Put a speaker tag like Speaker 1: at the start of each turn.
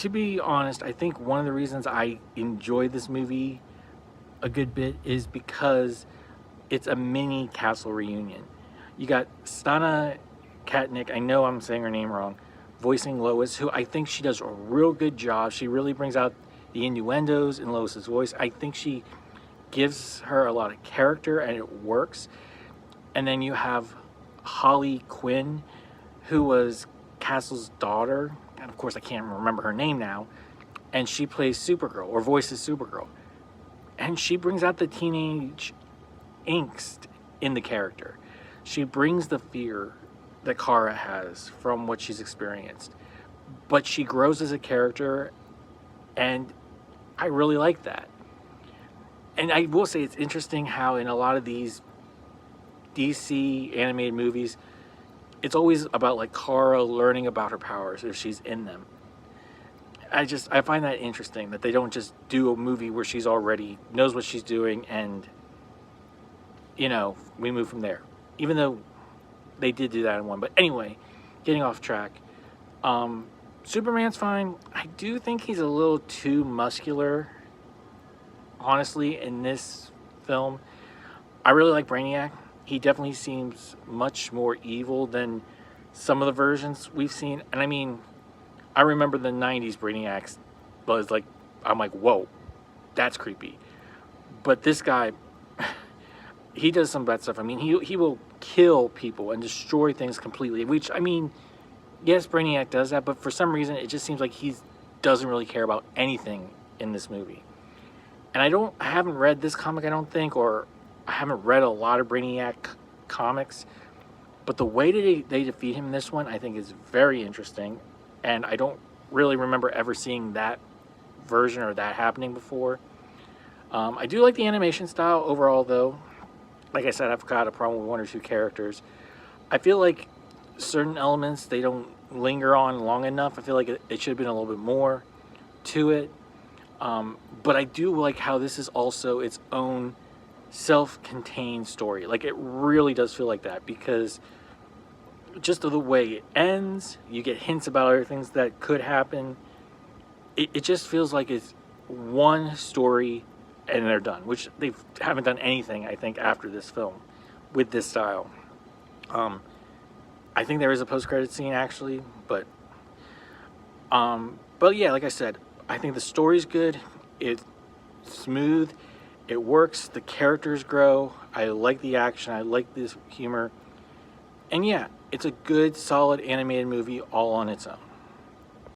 Speaker 1: To be honest, I think one of the reasons I enjoyed this movie a good bit is because it's a mini castle reunion. You got Stana Katnick, I know I'm saying her name wrong, voicing Lois, who I think she does a real good job. She really brings out the innuendos in Lois's voice. I think she gives her a lot of character and it works. And then you have Holly Quinn, who was Castle's daughter, and of course I can't remember her name now, and she plays Supergirl, or voices Supergirl. And she brings out the teenage angst in the character. She brings the fear that Kara has from what she's experienced. But she grows as a character, and I really like that. And I will say it's interesting how in a lot of these DC animated movies, it's always about like Kara learning about her powers if she's in them. I find that interesting that they don't just do a movie where she's already knows what she's doing and we move from there. Even though they did do that in one. But anyway, getting off track. Superman's fine. I do think he's a little too muscular, honestly, in this film. I really like Brainiac. He definitely seems much more evil than some of the versions we've seen. And I mean, I remember the 90s Brainiacs was like, I'm like, whoa, that's creepy. But this guy, he does some bad stuff. I mean, he will kill people and destroy things completely, which, I mean, yes, Brainiac does that, but for some reason, it just seems like he doesn't really care about anything in this movie. And I haven't read this comic, I don't think, or I haven't read a lot of Brainiac comics, but the way that they defeat him in this one, I think is very interesting, and I don't really remember ever seeing that version or that happening before. I do like the animation style overall, though. Like I said, I've got a problem with one or two characters. I feel like certain elements they don't linger on long enough. I feel like it should have been a little bit more to it. But I do like how this is also its own self-contained story. Like, it really does feel like that, because just the way it ends, you get hints about other things that could happen. It just feels like it's one story and they're done, which they haven't done anything, I think, after this film with this style. I think there is a post-credit scene, actually, but yeah, like I said, I think the story's good. It's smooth. It works. The characters grow. I like the action. I like this humor. And yeah, it's a good, solid animated movie all on its own.